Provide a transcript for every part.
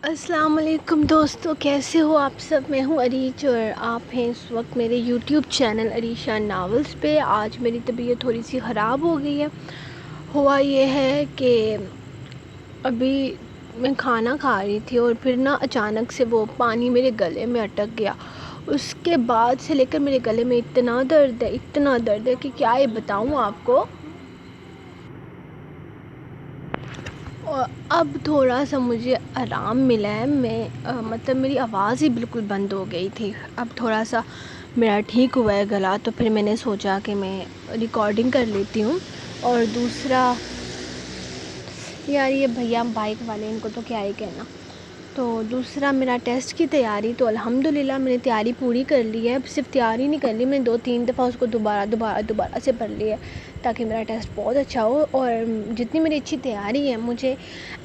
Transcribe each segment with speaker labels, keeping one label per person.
Speaker 1: السلام علیکم دوستو، کیسے ہو آپ سب؟ میں ہوں عریش اور آپ ہیں اس وقت میرے یوٹیوب چینل عریشہ ناولز پہ۔ آج میری طبیعت تھوڑی سی خراب ہو گئی ہے۔ ہوا یہ ہے کہ ابھی میں کھانا کھا رہی تھی اور پھر اچانک سے وہ پانی میرے گلے میں اٹک گیا۔ اس کے بعد سے لے کر میرے گلے میں اتنا درد ہے کہ کیا یہ بتاؤں آپ کو۔ اور اب تھوڑا سا مجھے آرام ملا ہے، مطلب میری آواز ہی بالکل بند ہو گئی تھی، اب تھوڑا سا میرا ٹھیک ہوا ہے گلا، تو پھر میں نے سوچا کہ میں ریکارڈنگ کر لیتی ہوں۔ اور دوسرا یار یہ بھیا بائک والے، ان کو تو کیا ہی کہنا۔ تو دوسرا میرا ٹیسٹ کی تیاری، تو الحمدللہ میں نے تیاری پوری کر لی ہے، صرف تیاری نہیں کر لی، میں نے 2-3 دفعہ اس کو دوبارہ سے پڑھ لی ہے تاکہ میرا ٹیسٹ بہت اچھا ہو۔ اور جتنی میری اچھی تیاری ہے، مجھے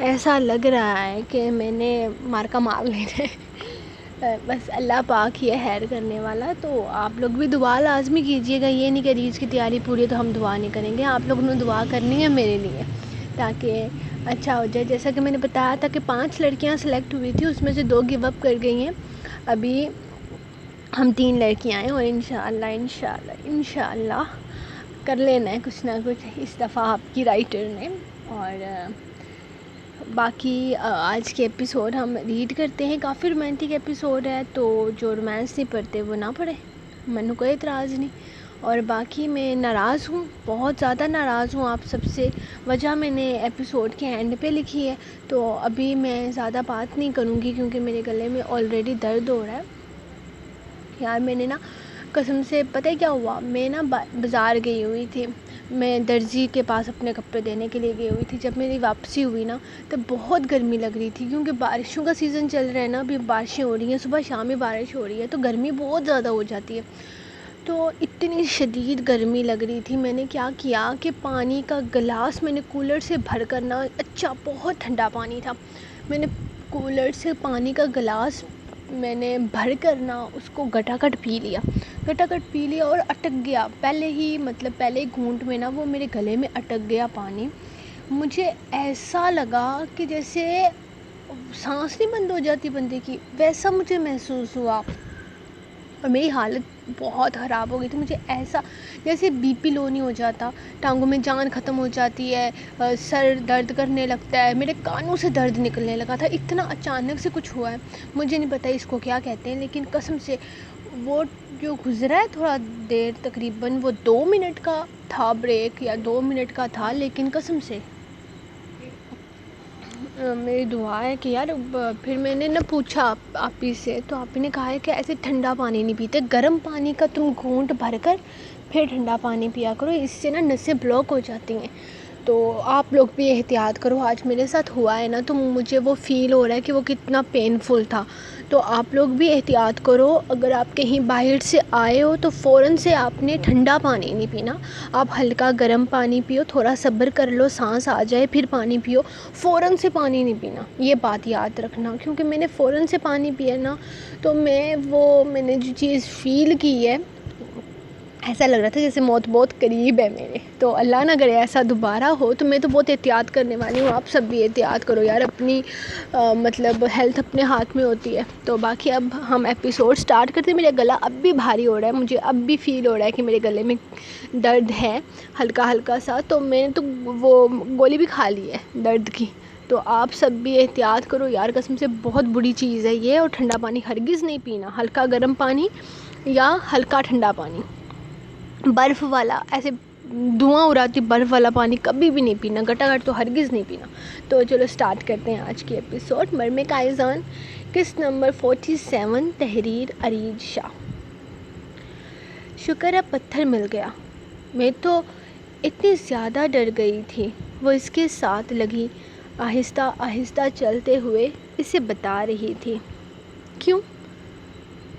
Speaker 1: ایسا لگ رہا ہے کہ میں نے مارکا مار لینا ہے، بس اللہ پاک ہی ہے خیر کرنے والا۔ تو آپ لوگ بھی دعا لازمی کیجیے گا، یہ نہیں کہ ریز کی تیاری پوری ہے تو ہم دعا نہیں کریں گے، آپ لوگوں نے دعا کرنی ہے میرے لیے تاکہ اچھا ہو جائے۔ جیسا کہ میں نے بتایا تھا کہ 5 لڑکیاں سلیکٹ ہوئی تھی، اس میں سے 2 گیو اپ کر گئی ہیں، ابھی ہم 3 لڑکیاں ہیں اور انشاءاللہ کر لینا ہے کچھ نہ کچھ اس دفعہ آپ کی رائٹر نے۔ اور باقی آج کے ایپیسوڈ ہم ریڈ کرتے ہیں، کافی رومانٹک ایپیسوڈ ہے، تو جو رومانس نہیں پڑھتے وہ نہ پڑھے، منو کوئی اعتراض نہیں۔ اور باقی میں ناراض ہوں، بہت زیادہ ناراض ہوں آپ سب سے، وجہ میں نے ایپیسوڈ کے اینڈ پہ لکھی ہے، تو ابھی میں زیادہ بات نہیں کروں گی کیونکہ میرے گلے میں آلریڈی درد ہو رہا ہے۔ یار میں نے قسم سے پتہ ہے کیا ہوا، میں بازار گئی ہوئی تھی، میں درزی کے پاس اپنے کپڑے دینے کے لیے گئی ہوئی تھی، جب میری واپسی ہوئی تب بہت گرمی لگ رہی تھی کیونکہ بارشوں کا سیزن چل رہا ہے نا، ابھی بارشیں ہو رہی ہیں، صبح شام ہی بارش ہو رہی ہے، تو گرمی بہت زیادہ ہو جاتی ہے، تو اتنی شدید گرمی لگ رہی تھی۔ میں نے کیا کیا کہ پانی کا گلاس میں نے کولر سے بھر کر اچھا بہت ٹھنڈا پانی تھا، میں نے کولر سے پانی کا گلاس میں نے بھر کر اس کو گٹاگٹ پی لیا اور اٹک گیا، پہلے گھونٹ میں وہ میرے گلے میں اٹک گیا پانی۔ مجھے ایسا لگا کہ جیسے سانس نہیں بند ہو جاتی بندے کی، ویسا مجھے محسوس ہوا اور میری حالت بہت خراب ہو گئی تھی، مجھے ایسا جیسے بی پی لو نہیں ہو جاتا، ٹانگوں میں جان ختم ہو جاتی ہے، سر درد کرنے لگتا ہے، میرے کانوں سے درد نکلنے لگا تھا، اتنا اچانک سے کچھ ہوا ہے، مجھے نہیں پتہ اس کو کیا کہتے ہیں، لیکن قسم سے وہ جو گزرا ہے تھوڑا دیر، تقریباً وہ 2 منٹ کا تھا بریک یا 2 منٹ کا تھا، لیکن قسم سے میری دعا ہے کہ یار پھر میں نے پوچھا آپی سے، تو آپی نے کہا ہے کہ ایسے ٹھنڈا پانی نہیں پیتے، گرم پانی کا تم گھونٹ بھر کر پھر ٹھنڈا پانی پیا کرو، اس سے نسیں بلاک ہو جاتی ہیں، تو آپ لوگ بھی احتیاط کرو۔ آج میرے ساتھ ہوا ہے تو مجھے وہ فیل ہو رہا ہے کہ وہ کتنا پینفل تھا، تو آپ لوگ بھی احتیاط کرو، اگر آپ کہیں باہر سے آئے ہو تو فوراً سے آپ نے ٹھنڈا پانی نہیں پینا، آپ ہلکا گرم پانی پیو، تھوڑا صبر کر لو، سانس آ جائے پھر پانی پیو، فوراً سے پانی نہیں پینا، یہ بات یاد رکھنا، کیونکہ میں نے فوراً سے پانی پیا تو میں نے جو چیز فیل کی ہے، ایسا لگ رہا تھا جیسے موت بہت قریب ہے میرے، تو اللہ نہ کرے ایسا دوبارہ ہو، تو میں تو بہت احتیاط کرنے والی ہوں، آپ سب بھی احتیاط کرو یار، اپنی ہیلتھ اپنے ہاتھ میں ہوتی ہے۔ تو باقی اب ہم ایپیسوڈ سٹارٹ کرتے ہیں، میرا گلا اب بھی بھاری ہو رہا ہے، مجھے اب بھی فیل ہو رہا ہے کہ میرے گلے میں درد ہے ہلکا سا، تو میں نے تو وہ گولی بھی کھا لی ہے درد کی، تو آپ سب بھی احتیاط کرو یار، قسم سے بہت بری چیز ہے یہ، اور ٹھنڈا پانی ہرگز نہیں پینا، ہلکا گرم پانی یا ہلکا ٹھنڈا پانی، برف والا ایسے دھواں اڑاتی برف والا پانی کبھی بھی نہیں پینا، گٹاگٹ تو ہرگز نہیں پینا۔ تو چلو سٹارٹ کرتے ہیں آج کی ایپیسوڈ۔ مرمے کا ایذان، قسط نمبر 47، تحریر عریش شاہ۔ شکر ہے پتھر مل گیا، میں تو اتنی زیادہ ڈر گئی تھی، وہ اس کے ساتھ لگی آہستہ آہستہ چلتے ہوئے اسے بتا رہی تھی۔ کیوں؟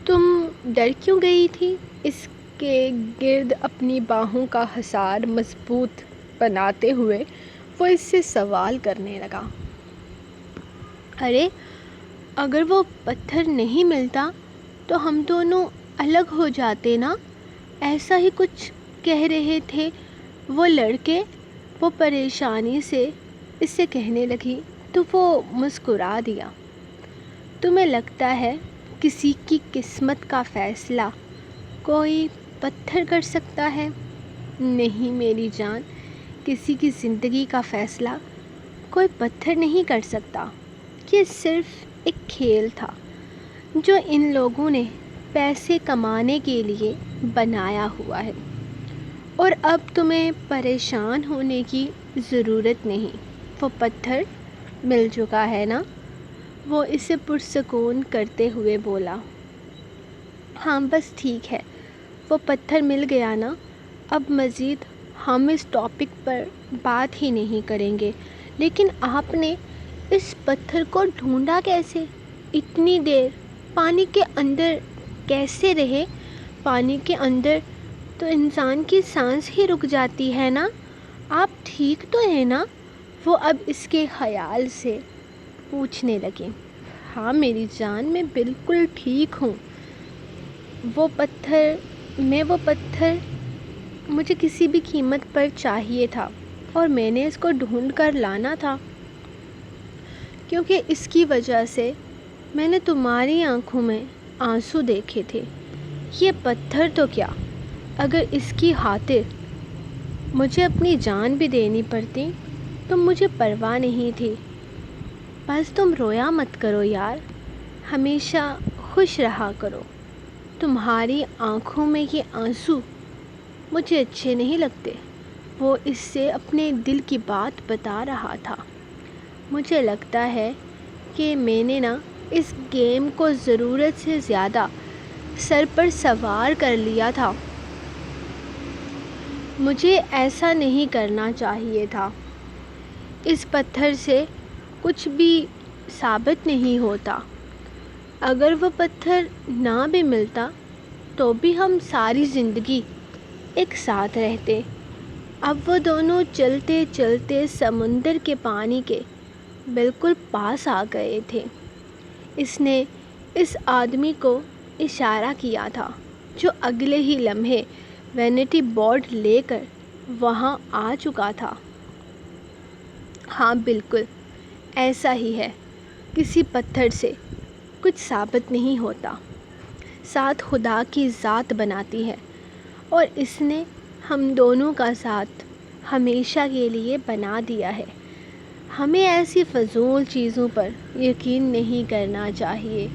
Speaker 1: تم ڈر کیوں گئی تھی؟ اس کے گرد اپنی باہوں کا حصار مضبوط بناتے ہوئے وہ اس سے سوال کرنے لگا۔ ارے اگر وہ پتھر نہیں ملتا تو ہم دونوں الگ ہو جاتے نا، ایسا ہی کچھ کہہ رہے تھے وہ لڑکے، وہ پریشانی سے اس سے کہنے لگی تو وہ مسکرا دیا۔ تمہیں لگتا ہے کسی کی قسمت کا فیصلہ کوئی پتھر کر سکتا ہے؟ نہیں میری جان، کسی کی زندگی کا فیصلہ کوئی پتھر نہیں کر سکتا۔ یہ صرف ایک کھیل تھا جو ان لوگوں نے پیسے کمانے کے لیے بنایا ہوا ہے، اور اب تمہیں پریشان ہونے کی ضرورت نہیں۔ وہ پتھر مل چکا ہے نا؟ وہ اسے پرسکون کرتے ہوئے بولا۔ ہاں بس ٹھیک ہے، وہ پتھر مل گیا نا، اب مزید ہم اس ٹاپک پر بات ہی نہیں کریں گے۔ لیکن آپ نے اس پتھر کو ڈھونڈا کیسے؟ اتنی دیر پانی کے اندر کیسے رہے؟ پانی کے اندر تو انسان کی سانس ہی رک جاتی ہے نا۔ آپ ٹھیک تو ہیں نا؟ وہ اب اس کے خیال سے پوچھنے لگی۔ ہاں میری جان، میں بالکل ٹھیک ہوں۔ وہ پتھر مجھے کسی بھی قیمت پر چاہیے تھا، اور میں نے اس کو ڈھونڈ کر لانا تھا، کیونکہ اس کی وجہ سے میں نے تمہاری آنکھوں میں آنسو دیکھے تھے۔ یہ پتھر تو کیا، اگر اس کی خاطر مجھے اپنی جان بھی دینی پڑتی تو مجھے پرواہ نہیں تھی۔ بس تم رویا مت کرو یار، ہمیشہ خوش رہا کرو۔ تمہاری آنکھوں میں یہ آنسو مجھے اچھے نہیں لگتے۔ وہ اس سے اپنے دل کی بات بتا رہا تھا۔ مجھے لگتا ہے کہ میں نے نا اس گیم کو ضرورت سے زیادہ سر پر سوار کر لیا تھا۔ مجھے ایسا نہیں کرنا چاہیے تھا۔ اس پتھر سے کچھ بھی ثابت نہیں ہوتا۔ اگر وہ پتھر نہ بھی ملتا تو بھی ہم ساری زندگی ایک ساتھ رہتے۔ اب وہ دونوں چلتے چلتے سمندر کے پانی کے بالکل پاس آ گئے تھے۔ اس نے اس آدمی کو اشارہ کیا تھا جو اگلے ہی لمحے وینٹی بورڈ لے کر وہاں آ چکا تھا۔ ہاں بالکل ایسا ہی ہے، کسی پتھر سے کچھ ثابت نہیں ہوتا، ساتھ خدا کی ذات بناتی ہے، اور اس نے ہم دونوں کا ساتھ ہمیشہ کے لیے بنا دیا ہے۔ ہمیں ایسی فضول چیزوں پر یقین نہیں کرنا چاہیے۔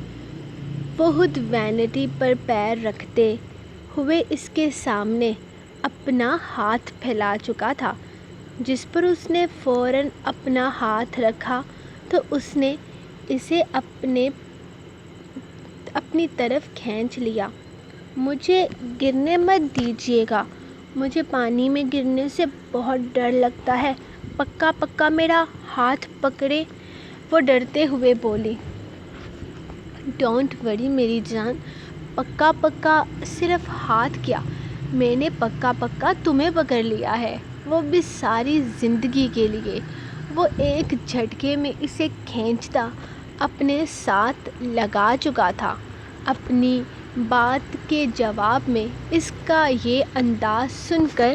Speaker 1: وہ خود وینٹی پر پیر رکھتے ہوئے اس کے سامنے اپنا ہاتھ پھیلا چکا تھا۔ جس پر اس نے فوراً اپنا ہاتھ رکھا تو اس نے اسے اپنی طرف کھینچ لیا۔ مجھے گرنے مت دیجیے گا، مجھے پانی میں گرنے سے بہت ڈر لگتا ہے، پکا پکا میرا ہاتھ پکڑے، وہ ڈرتے ہوئے بولی۔ ڈونٹ وری میری جان، پکا پکا صرف ہاتھ کیا، میں نے پکا پکا تمہیں پکڑ لیا ہے، وہ بھی ساری زندگی کے لیے۔ وہ ایک جھٹکے میں اسے کھینچتا اپنے ساتھ لگا چکا تھا۔ اپنی بات کے جواب میں اس کا یہ انداز سن کر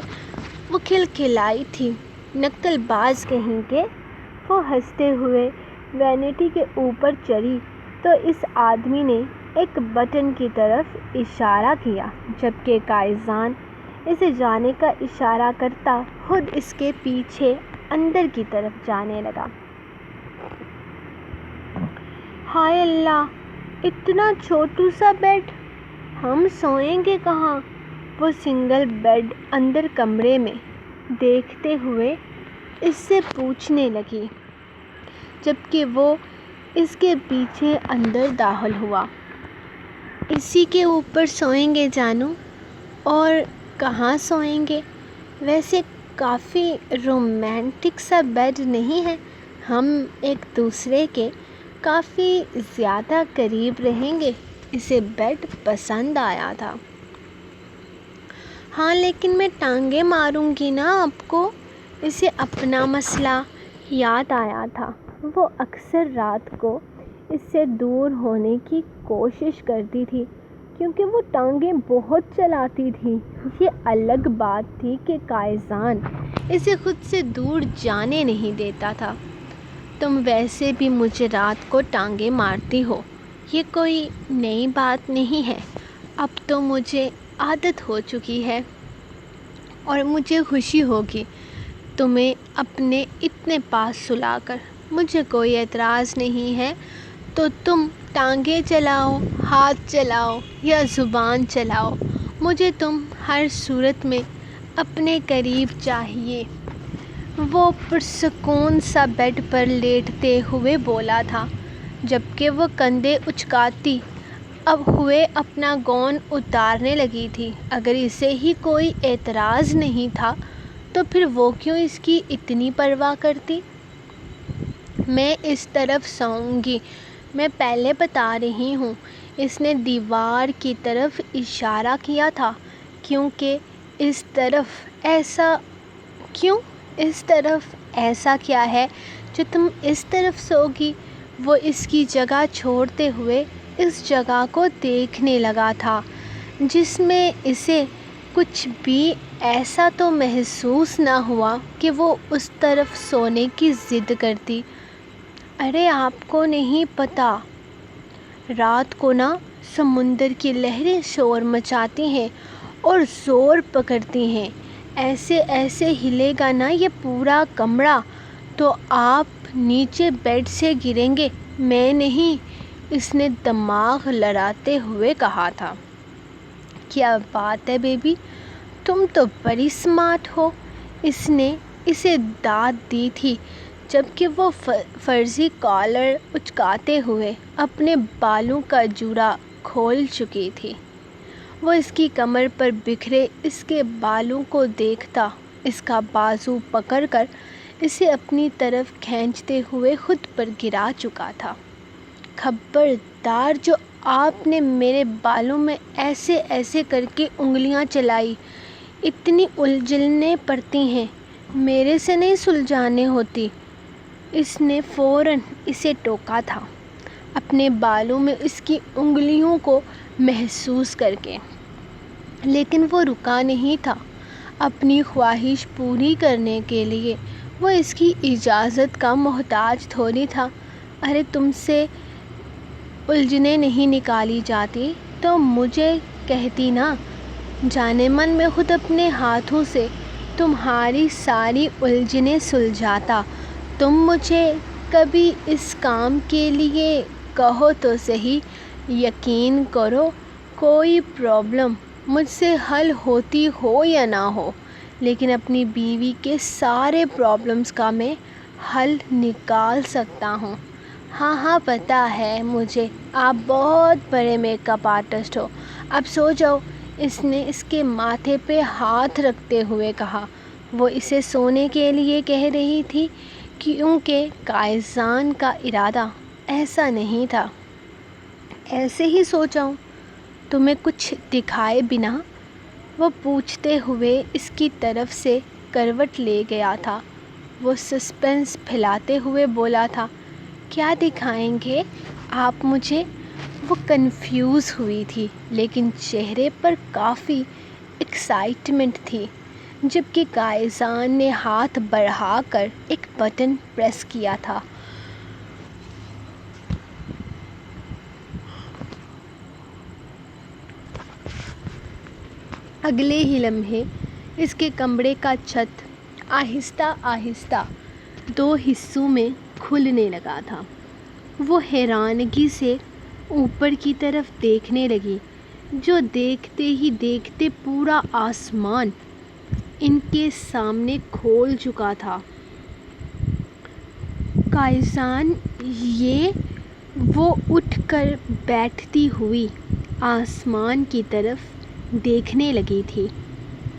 Speaker 1: وہ کھلکھلائی تھی۔ نقل باز کہیں کے۔ وہ ہنستے ہوئے وینٹی کے اوپر چڑھی تو اس آدمی نے ایک بٹن کی طرف اشارہ کیا، جبکہ قائزان اسے جانے کا اشارہ کرتا خود اس کے پیچھے اندر کی طرف جانے لگا۔ ہائے اللہ، اتنا چھوٹو سا بیڈ، ہم سوئیں گے کہاں؟ وہ سنگل بیڈ اندر کمرے میں دیکھتے ہوئے اس سے پوچھنے لگی، جبکہ وہ اس کے پیچھے اندر داخل ہوا۔ اسی کے اوپر سوئیں گے جانو، اور کہاں سوئیں گے؟ ویسے کافی رومانٹک سا بیڈ نہیں ہے، ہم ایک دوسرے کے کافی زیادہ قریب رہیں گے۔ اسے بیڈ پسند آیا تھا۔ ہاں لیکن میں ٹانگیں ماروں گی نا آپ کو۔ اسے اپنا مسئلہ یاد آیا تھا۔ وہ اکثر رات کو اس سے دور ہونے کی کوشش کرتی تھی کیونکہ وہ ٹانگیں بہت چلاتی تھی۔ یہ الگ بات تھی کہ قائزان اسے خود سے دور جانے نہیں دیتا تھا۔ تم ویسے بھی مجھے رات کو ٹانگیں مارتی ہو، یہ کوئی نئی بات نہیں ہے، اب تو مجھے عادت ہو چکی ہے اور مجھے خوشی ہوگی تمہیں اپنے اتنے پاس سلا کر۔ مجھے کوئی اعتراض نہیں ہے، تو تم ٹانگیں چلاؤ، ہاتھ چلاؤ یا زبان چلاؤ، مجھے تم ہر صورت میں اپنے قریب چاہیے۔ وہ پرسکون سا بیڈ پر لیٹتے ہوئے بولا تھا، جبکہ وہ کندھے اچکاتی اب ہوئے اپنا گون اتارنے لگی تھی۔ اگر اسے ہی کوئی اعتراض نہیں تھا تو پھر وہ کیوں اس کی اتنی پرواہ کرتی؟ میں اس طرف سوؤں گی، میں پہلے بتا رہی ہوں۔ اس نے دیوار کی طرف اشارہ کیا تھا۔ کیونکہ اس طرف ایسا کیوں؟ اس طرف ایسا کیا ہے جو تم اس طرف سوگی؟ وہ اس کی جگہ چھوڑتے ہوئے اس جگہ کو دیکھنے لگا تھا جس میں اسے کچھ بھی ایسا تو محسوس نہ ہوا کہ وہ اس طرف سونے کی ضد کرتی۔ ارے آپ کو نہیں پتہ، رات کو نا سمندر کی لہریں شور مچاتی ہیں اور زور پکڑتی ہیں، ایسے ایسے ہلے گا نا یہ پورا کمرہ تو آپ نیچے بیڈ سے گریں گے، میں نہیں، اس نے دماغ لڑاتے ہوئے کہا تھا۔ کیا بات ہے بیبی، تم تو بڑی اسمارٹ ہو، اس نے اسے داد دی تھی جبکہ وہ فرضی کالر اچکاتے ہوئے اپنے بالوں کا جوڑا کھول چکی تھی۔ وہ اس کی کمر پر بکھرے اس کے بالوں کو دیکھتا، اس کا بازو پکڑ کر اسے اپنی طرف کھینچتے ہوئے خود پر گرا چکا تھا۔ خبردار، جو آپ نے میرے بالوں میں ایسے ایسے کر کے انگلیاں چلائی، اتنی الجھنیں پڑتی ہیں، میرے سے نہیں سلجھانے ہوتی۔ اس نے فوراً اسے ٹوکا تھا، اپنے بالوں میں اس کی انگلیوں کو محسوس کر کے۔ لیکن وہ رکا نہیں تھا۔ اپنی خواہش پوری کرنے کے لیے وہ اس کی اجازت کا محتاج تھوڑی تھا۔ ارے تم سے الجھنیں نہیں نکالی جاتی تو مجھے کہتی نا، جانے من میں خود اپنے ہاتھوں سے تمہاری ساری الجھنیں سلجھاتا۔ تم مجھے کبھی اس کام کے لیے کہو تو صحیح، یقین کرو کوئی پرابلم مجھ سے حل ہوتی ہو یا نہ ہو، لیکن اپنی بیوی کے سارے پرابلمز کا میں حل نکال سکتا ہوں۔ ہاں ہاں پتہ ہے مجھے، آپ بہت بڑے میک اپ آرٹسٹ ہو، اب سو جاؤ، اس نے اس کے ماتھے پہ ہاتھ رکھتے ہوئے کہا۔ وہ اسے سونے کے لیے کہہ رہی تھی کیونکہ قائزان کا ارادہ ایسا نہیں تھا۔ ایسے ہی سو جاؤں، تمہیں کچھ دکھائے بنا؟ وہ پوچھتے ہوئے اس کی طرف سے کروٹ لے گیا تھا۔ وہ سسپنس پھیلاتے ہوئے بولا تھا، کیا دکھائیں گے آپ مجھے؟ وہ کنفیوز ہوئی تھی لیکن چہرے پر کافی ایکسائٹمنٹ تھی، جبکہ قائزان نے ہاتھ بڑھا کر ایک بٹن پریس کیا تھا۔ اگلے ہی لمحے اس کے کمرے کا چھت آہستہ آہستہ دو حصوں میں کھلنے لگا تھا۔ وہ حیرانگی سے اوپر کی طرف دیکھنے لگی، جو دیکھتے ہی دیکھتے پورا آسمان ان کے سامنے کھول چکا تھا۔ قائزان، یہ؟ وہ اٹھ کر بیٹھتی ہوئی آسمان کی طرف دیکھنے لگی تھی۔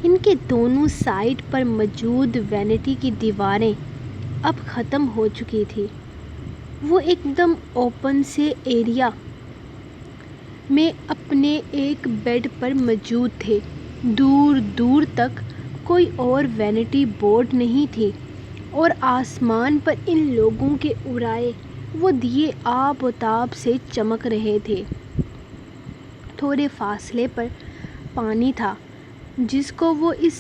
Speaker 1: ان کے دونوں سائڈ پر موجود وینٹی کی دیواریں اب ختم ہو چکی تھی۔ وہ ایک دم اوپن سے ایریا میں اپنے ایک بیڈ پر موجود تھے۔ دور دور تک کوئی اور وینٹی بورڈ نہیں تھی اور آسمان پر ان لوگوں کے اڑائے وہ دیے آب و تاب سے چمک رہے تھے۔ تھوڑے فاصلے پر پانی تھا جس کو وہ اس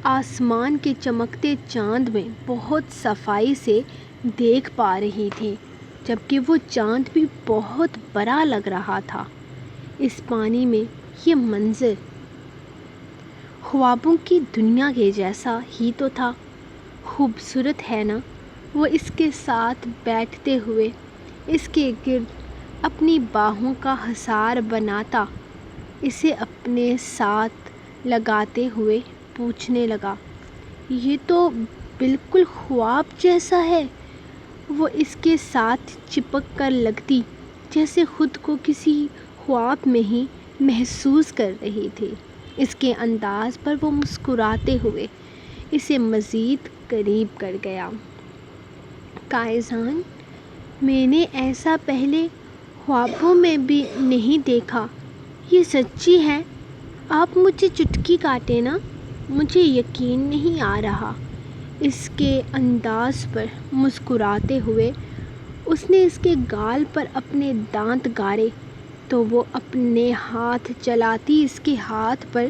Speaker 1: آسمان کے چمکتے چاند میں بہت صفائی سے دیکھ پا رہی تھی۔ جبکہ وہ چاند بھی بہت بڑا لگ رہا تھا۔ اس پانی میں یہ منظر خوابوں کی دنیا کے جیسا ہی تو تھا۔ خوبصورت ہے نا؟ وہ اس کے ساتھ بیٹھتے ہوئے اس کے گرد اپنی باہوں کا حصار بناتا، اسے اپنے ساتھ لگاتے ہوئے پوچھنے لگا، یہ تو بالکل خواب جیسا ہے۔ وہ اس کے ساتھ چپک کر لگتی، جیسے خود کو کسی خواب میں ہی محسوس کر رہی تھی۔ اس کے انداز پر وہ مسکراتے ہوئے اسے مزید قریب کر گیا۔ قائزان، میں نے ایسا پہلے خوابوں میں بھی نہیں دیکھا، یہ سچی ہے؟ آپ مجھے چٹکی کاٹیں نا، مجھے یقین نہیں آ رہا۔ اس کے انداز پر مسکراتے ہوئے اس نے اس کے گال پر اپنے دانت گاڑے تو وہ اپنے ہاتھ چلاتی اس کے ہاتھ پر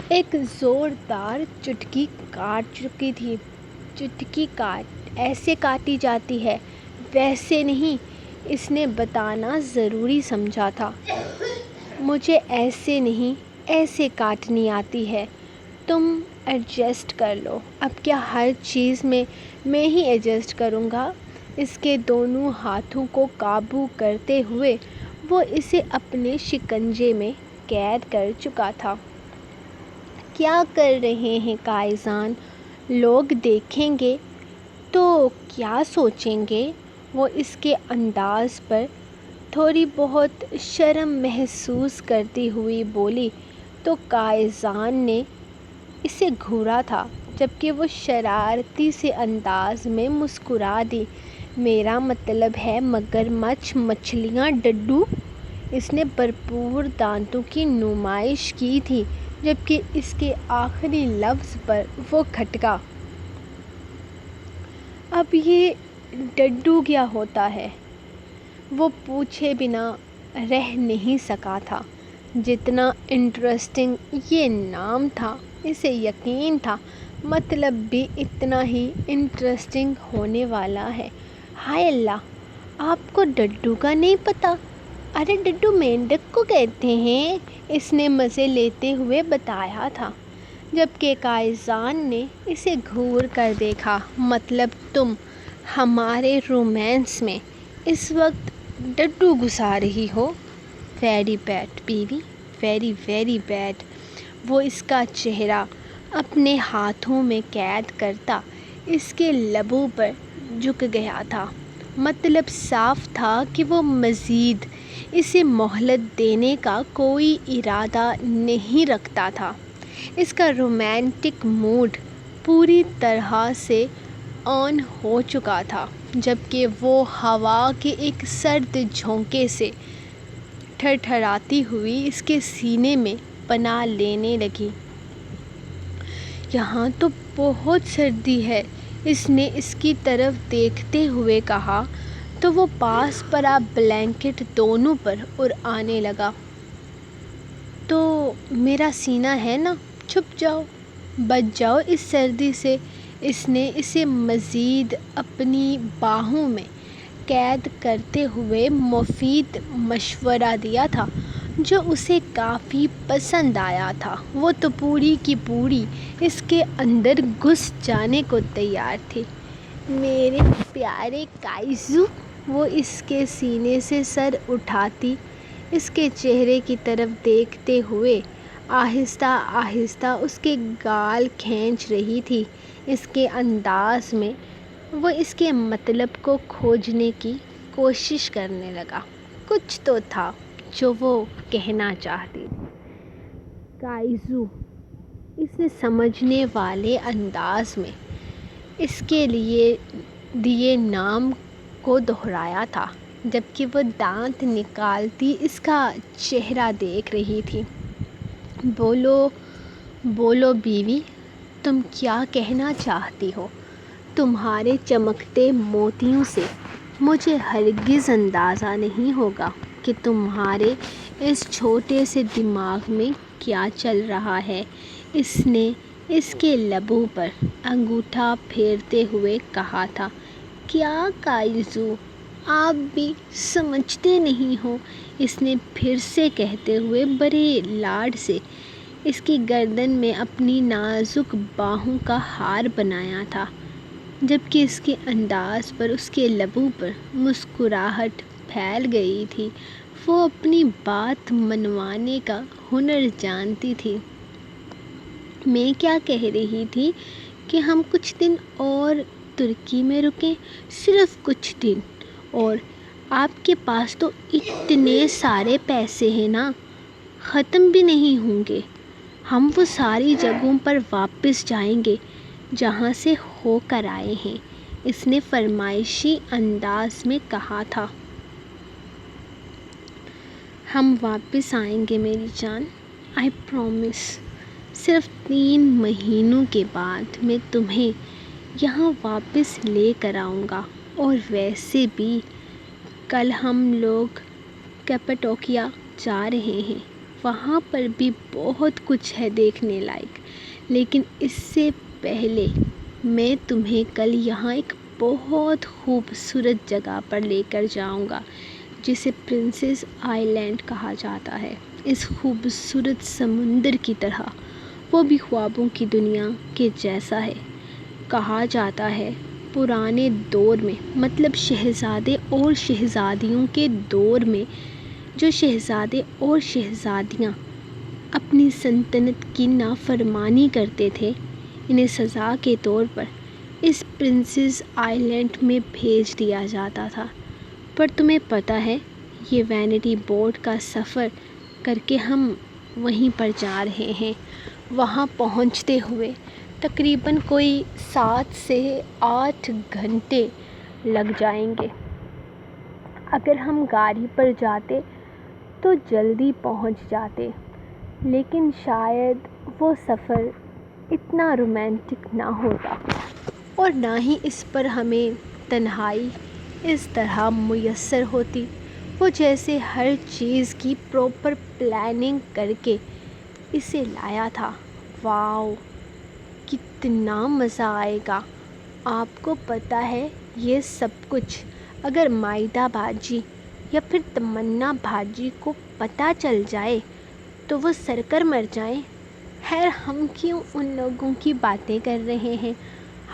Speaker 1: ایک زوردار چٹکی کاٹ چکی تھی۔ چٹکی ایسے کاٹی جاتی ہے، ویسے نہیں، اس نے بتانا ضروری سمجھا تھا۔ مجھے ایسے نہیں، ایسے کاٹنی آتی ہے، تم ایڈجسٹ کر لو۔ اب کیا ہر چیز میں ہی ایڈجسٹ کروں گا؟ اس کے دونوں ہاتھوں کو قابو کرتے ہوئے وہ اسے اپنے شکنجے میں قید کر چکا تھا۔ کیا کر رہے ہیں قائزان؟ لوگ دیکھیں گے تو کیا سوچیں گے؟ وہ اس کے انداز پر تھوڑی بہت شرم محسوس کرتی ہوئی بولی تو قائزان نے اسے گھورا تھا، جبکہ وہ شرارتی سے انداز میں مسکرا دی۔ میرا مطلب ہے مگرمچھ مچھلیاں ڈڈو۔ اس نے بھرپور دانتوں کی نمائش کی تھی، جبکہ اس کے آخری لفظ پر وہ کھٹکا۔ اب یہ ڈڈو کیا ہوتا ہے؟ وہ پوچھے بنا رہ نہیں سکا تھا۔ جتنا انٹرسٹنگ یہ نام تھا، اسے یقین تھا مطلب بھی اتنا ہی انٹرسٹنگ ہونے والا ہے۔ ہائے اللہ، آپ کو ڈڈو کا نہیں پتہ؟ ارے ڈڈو مینڈک کو کہتے ہیں، اس نے مزے لیتے ہوئے بتایا تھا، جبکہ قائزان نے اسے گھور کر دیکھا۔ مطلب تم ہمارے رومانس میں اس وقت ڈڈو گھسا رہی ہو؟ ویری بیڈ بیوی، ویری ویری بیڈ۔ وہ اس کا چہرہ اپنے ہاتھوں میں قید کرتا اس کے لبوں پر جھک گیا تھا۔ مطلب صاف تھا کہ وہ مزید اسے مہلت دینے کا کوئی ارادہ نہیں رکھتا تھا۔ اس کا رومانٹک موڈ پوری طرح سے آن ہو چکا تھا، جبکہ وہ ہوا کے ایک سرد جھونکے سے تھرتھراتی ہوئی اس کے سینے میں پناہ لینے لگی۔ یہاں تو بہت سردی ہے، اس نے اس کی طرف دیکھتے ہوئے کہا تو وہ پاس پڑا بلینکٹ دونوں پر اڑانے لگا۔ تو میرا سینہ ہے نا، چھپ جاؤ، بچ جاؤ اس سردی سے۔ اس نے اسے مزید اپنی باہوں میں قید کرتے ہوئے مفید مشورہ دیا تھا، جو اسے کافی پسند آیا تھا۔ وہ تو پوری کی پوری اس کے اندر گھس جانے کو تیار تھی۔ میرے پیارے قائزو، وہ اس کے سینے سے سر اٹھاتی اس کے چہرے کی طرف دیکھتے ہوئے آہستہ آہستہ اس کے گال کھینچ رہی تھی۔ اس کے انداز میں وہ اس کے مطلب کو کھوجنے کی کوشش کرنے لگا۔ کچھ تو تھا جو وہ کہنا چاہتی تھی۔ قائزو، اس نے سمجھنے والے انداز میں اس کے لیے دیے نام کو دہرایا تھا، جبکہ وہ دانت نکالتی اس کا چہرہ دیکھ رہی تھی۔ بولو بولو بیوی، تم کیا کہنا چاہتی ہو؟ تمہارے چمکتے موتیوں سے مجھے ہرگز اندازہ نہیں ہوگا کہ تمہارے اس چھوٹے سے دماغ میں کیا چل رہا ہے۔ اس نے اس کے لبوں پر انگوٹھا پھیرتے ہوئے کہا تھا۔ کیا قائزو؟ آپ بھی سمجھتے نہیں ہو، اس نے پھر سے کہتے ہوئے بڑے لاڈ سے اس کی گردن میں اپنی نازک باہوں کا ہار بنایا تھا، جبکہ اس کے انداز پر، اس کے لبوں پر مسکراہٹ پھیل گئی تھی۔ وہ اپنی بات منوانے کا ہنر جانتی تھی۔ میں کیا کہہ رہی تھی کہ ہم کچھ دن اور ترکی میں رکیں، صرف کچھ دن، اور آپ کے پاس تو اتنے سارے پیسے ہیں نا، ختم بھی نہیں ہوں گے۔ ہم وہ ساری جگہوں پر واپس جائیں گے جہاں سے ہو کر آئے ہیں، اس نے فرمائشی انداز میں کہا تھا۔ ہم واپس آئیں گے میری جان، آئی پرومس۔ صرف 3 مہینوں کے بعد میں تمہیں یہاں واپس لے کر آؤں گا، اور ویسے بھی کل ہم لوگ کیپاڈوکیا جا رہے ہیں، وہاں پر بھی بہت کچھ ہے دیکھنے لائق، لیکن اس سے پہلے میں تمہیں کل یہاں ایک بہت خوبصورت جگہ پر لے کر جاؤں گا جسے پرنسز آئی لینڈ کہا جاتا ہے۔ اس خوبصورت سمندر کی طرح، وہ بھی خوابوں کی دنیا کے جیسا ہے۔ کہا جاتا ہے پرانے دور میں، مطلب شہزادے اور شہزادیوں کے دور میں، جو شہزادے اور شہزادیاں اپنی سلطنت کی نافرمانی کرتے تھے، انہیں سزا کے طور پر اس پرنسز آئی لینڈ میں بھیج دیا جاتا تھا۔ پر تمہیں پتہ ہے، یہ وینٹی بوٹ کا سفر کر کے ہم وہیں پر جا رہے ہیں۔ وہاں پہنچتے ہوئے تقریباً کوئی 7 سے 8 گھنٹے لگ جائیں گے۔ اگر ہم گاڑی پر جاتے تو جلدی پہنچ جاتے، لیکن شاید وہ سفر اتنا رومانٹک نہ ہوتا، اور نہ ہی اس پر ہمیں تنہائی اس طرح میسر ہوتی۔ وہ جیسے ہر چیز کی پراپر پلاننگ کر کے اسے لایا تھا۔ واو، کتنا مزہ آئے گا! آپ کو پتہ ہے، یہ سب کچھ اگر مائدہ باجی یا پھر تمنا بھاجی کو پتہ چل جائے تو وہ سر کر مر جائیں۔ خیر، ہم کیوں ان لوگوں کی باتیں کر رہے ہیں،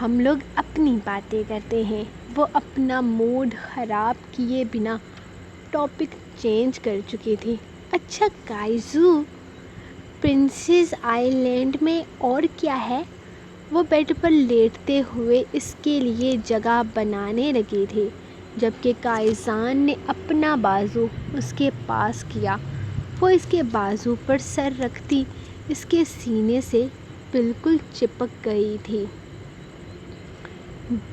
Speaker 1: ہم لوگ اپنی باتیں کرتے ہیں۔ وہ اپنا موڈ خراب کیے بنا ٹاپک چینج کر چکی تھی۔ اچھا کائزو، پرنسز آئی لینڈ میں اور کیا ہے؟ وہ بیڈ پر لیٹتے ہوئے اس کے لیے جگہ بنانے لگی تھی، جبکہ کائزان نے اپنا بازو اس کے پاس کیا۔ وہ اس کے بازو پر سر رکھتی اس کے سینے سے بالکل چپک گئی تھی۔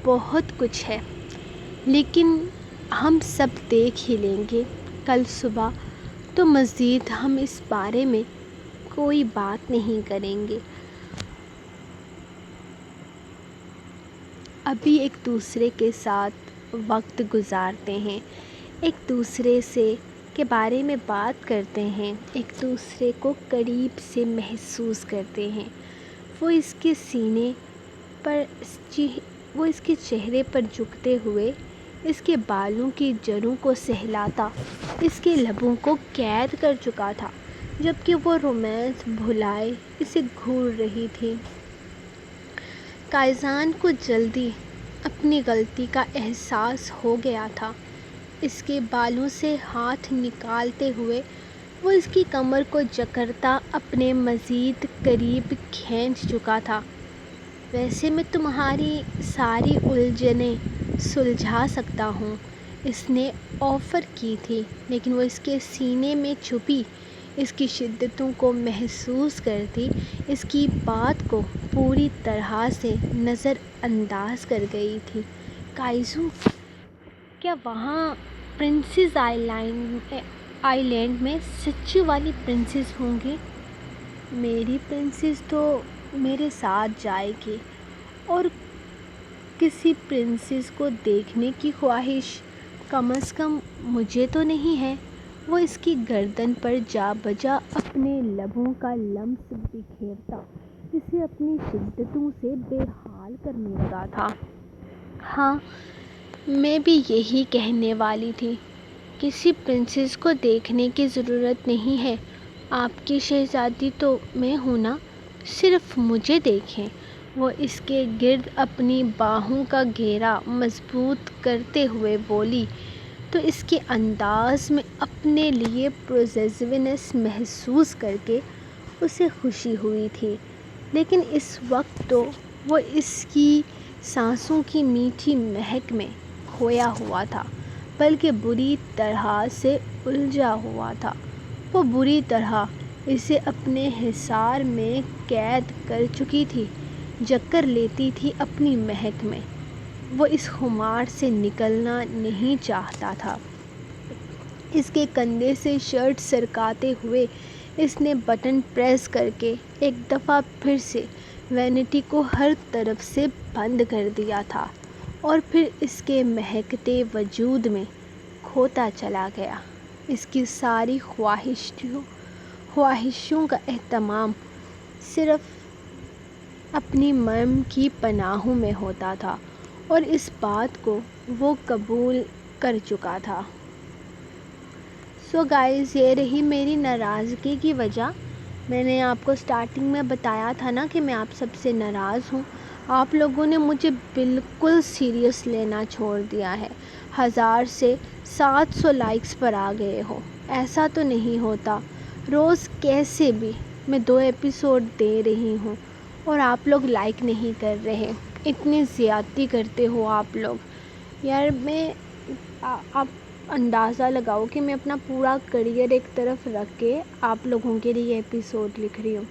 Speaker 1: بہت کچھ ہے، لیکن ہم سب دیکھ ہی لیں گے کل صبح، تو مزید ہم اس بارے میں کوئی بات نہیں کریں گے۔ ابھی ایک دوسرے کے ساتھ وقت گزارتے ہیں، ایک دوسرے کے بارے میں بات کرتے ہیں، ایک دوسرے کو قریب سے محسوس کرتے ہیں۔ وہ اس کے سینے پر، وہ اس کے چہرے پر جھکتے ہوئے اس کے بالوں کی جڑوں کو سہلاتا، اس کے لبوں کو قید کر چکا تھا، جبکہ وہ رومانس بھلائے اسے گھور رہی تھی۔ کائزان کو جلدی اپنی غلطی کا احساس ہو گیا تھا۔ اس کے بالوں سے ہاتھ نکالتے ہوئے وہ اس کی کمر کو جکڑتا اپنے مزید قریب کھینچ چکا تھا۔ ویسے میں تمہاری ساری الجھنیں سلجھا سکتا ہوں، اس نے آفر کی تھی، لیکن وہ اس کے سینے میں چھپی اس کی شدتوں کو محسوس کرتی اس کی بات کو پوری طرح سے نظر انداز کر گئی تھی۔ کائزو، کیا وہاں پرنسز آئی لینڈ میں سچی والی پرنسز ہوں گی؟ میری پرنسز تو میرے ساتھ جائے گی، اور کسی پرنسز کو دیکھنے کی خواہش کم از کم مجھے تو نہیں ہے۔ وہ اس کی گردن پر جا بجا اپنے لبوں کا لمس بکھیرتا اسے اپنی شدتوں سے بے حال کرنے لگا تھا۔ ہاں، میں بھی یہی کہنے والی تھی، کسی پرنسس کو دیکھنے کی ضرورت نہیں ہے، آپ کی شہزادی تو میں ہوں نا، صرف مجھے دیکھیں۔ وہ اس کے گرد اپنی باہوں کا گھیرا مضبوط کرتے ہوئے بولی، تو اس کے انداز میں اپنے لیے پوزیسیونیس محسوس کر کے اسے خوشی ہوئی تھی، لیکن اس وقت تو وہ اس کی سانسوں کی میٹھی مہک میں کھویا ہوا تھا، بلکہ بری طرح سے الجھا ہوا تھا۔ وہ بری طرح اسے اپنے حصار میں قید کر چکی تھی، جکر لیتی تھی اپنی مہک میں۔ وہ اس خمار سے نکلنا نہیں چاہتا تھا۔ اس کے کندھے سے شرٹ سرکاتے ہوئے اس نے بٹن پریس کر کے ایک دفعہ پھر سے وینٹی کو ہر طرف سے بند کر دیا تھا، اور پھر اس کے مہکتے وجود میں کھوتا چلا گیا۔ اس کی ساری خواہشوں کا اہتمام صرف اپنی مرم کی پناہوں میں ہوتا تھا، اور اس بات کو وہ قبول کر چکا تھا۔ سو گائز، یہ رہی میری ناراضگی کی وجہ۔ میں نے آپ کو سٹارٹنگ میں بتایا تھا نا کہ میں آپ سب سے ناراض ہوں۔ آپ لوگوں نے مجھے بالکل سیریس لینا چھوڑ دیا ہے۔ 1000 سے 700 لائکس پر آ گئے ہو۔ ایسا تو نہیں ہوتا، روز کیسے بھی میں 2 ایپیسوڈ دے رہی ہوں اور آپ لوگ لائک نہیں کر رہے۔ اتنی زیادتی کرتے ہو آپ لوگ یار۔ آپ اندازہ لگاؤ کہ میں اپنا پورا کریئر ایک طرف رکھ کے آپ لوگوں کے لیے ایپیسوڈ لکھ رہی ہوں۔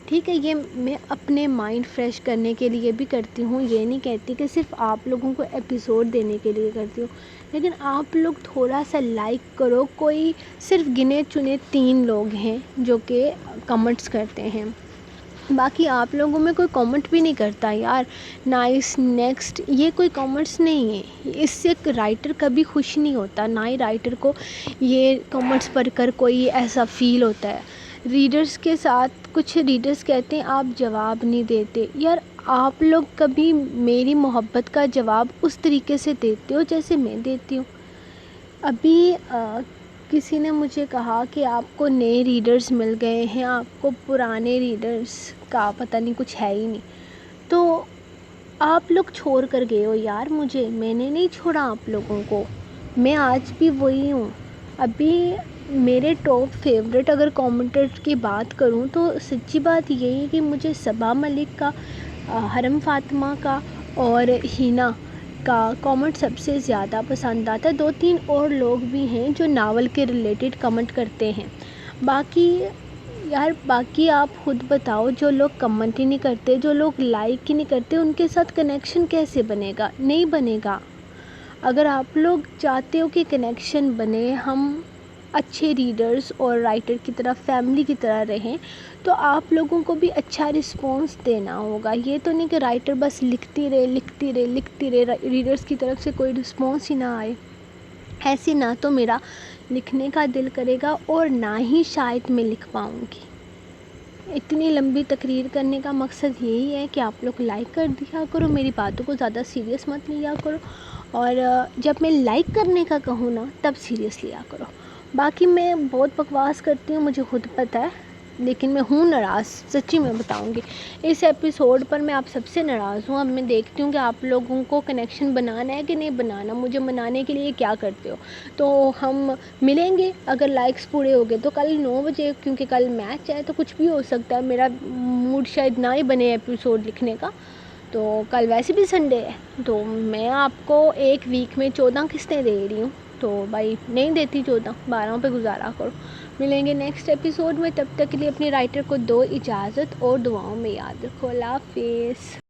Speaker 1: ٹھیک ہے، یہ میں اپنے مائنڈ فریش کرنے کے لیے بھی کرتی ہوں، یہ نہیں کہتی کہ صرف آپ لوگوں کو ایپیسوڈ دینے کے لیے کرتی ہوں، لیکن آپ لوگ تھوڑا سا لائک کرو۔ کوئی صرف گنے چنے 3 لوگ ہیں جو کہ کمنٹس کرتے ہیں، باقی آپ لوگوں میں کوئی کامنٹ بھی نہیں کرتا یار۔ نائس، نیکسٹ، یہ کوئی کامنٹس نہیں ہے۔ اس سے رائٹر کبھی خوش نہیں ہوتا، نہ ہی رائٹر کو یہ کامنٹس پڑھ کر کوئی ایسا فیل ہوتا ہے۔ ریڈرز کے ساتھ کچھ ریڈرز کہتے ہیں آپ جواب نہیں دیتے یار۔ آپ لوگ کبھی میری محبت کا جواب اس طریقے سے دیتے ہو جیسے میں دیتی ہوں؟ ابھی کسی نے مجھے کہا کہ آپ کو نئے ریڈرز مل گئے ہیں، آپ کو پرانے ریڈرز کا پتہ نہیں، کچھ ہے ہی نہیں۔ تو آپ لوگ چھوڑ کر گئے ہو یار مجھے، میں نے نہیں چھوڑا آپ لوگوں کو، میں آج بھی وہی ہوں۔ ابھی میرے ٹاپ فیوریٹ اگر کامنٹر کی بات کروں تو سچی بات یہی ہے کہ مجھے صبا ملک کا، حرم فاطمہ کا اور ہینا کا کامنٹ سب سے زیادہ پسند آتا ہے۔ 2-3 اور لوگ بھی ہیں جو ناول کے ریلیٹڈ کمنٹ کرتے ہیں۔ باقی آپ خود بتاؤ، جو لوگ کمنٹ ہی نہیں کرتے، جو لوگ لائک ہی نہیں کرتے، ان کے ساتھ کنیکشن کیسے بنے گا؟ نہیں بنے گا۔ اگر آپ لوگ چاہتے ہو کہ کنیکشن بنے، ہم اچھے ریڈرز اور رائٹر کی طرح، فیملی کی طرح رہیں، تو آپ لوگوں کو بھی اچھا رسپانس دینا ہوگا۔ یہ تو نہیں کہ رائٹر بس لکھتی رہے، ریڈرز کی طرف سے کوئی رسپانس ہی نہ آئے۔ ایسے نہ تو میرا لکھنے کا دل کرے گا اور نہ ہی شاید میں لکھ پاؤں گی۔ اتنی لمبی تقریر کرنے کا مقصد یہی ہے کہ آپ لوگ لائک کر دیا کرو، میری باتوں کو زیادہ سیریس مت لیا کرو، اور جب میں لائک کرنے کا کہوں نا تب سیریس لیا کرو۔ باقی میں بہت بکواس کرتی ہوں، مجھے خود پتہ ہے، لیکن میں ہوں ناراض، سچی میں بتاؤں گی۔ اس ایپیسوڈ پر میں آپ سب سے ناراض ہوں۔ اب میں دیکھتی ہوں کہ آپ لوگوں کو کنیکشن بنانا ہے کہ نہیں بنانا، مجھے منانے کے لیے کیا کرتے ہو۔ تو ہم ملیں گے اگر لائکس پورے ہو گئے تو کل 9 بجے، کیونکہ کل میچ ہے تو کچھ بھی ہو سکتا ہے، میرا موڈ شاید نہ ہی بنے ایپیسوڈ لکھنے کا، تو کل ویسے بھی سنڈے ہے، تو میں آپ کو ایک ویک میں 14 قسطیں دے رہی ہوں، تو بھائی نہیں دیتی 14، 12 پہ گزارا کرو۔ ملیں گے نیکسٹ ایپیسوڈ میں، تب تک کے لیے اپنے رائٹر کو دو اجازت اور دعاؤں میں یاد رکھو۔ اللہ حافظ۔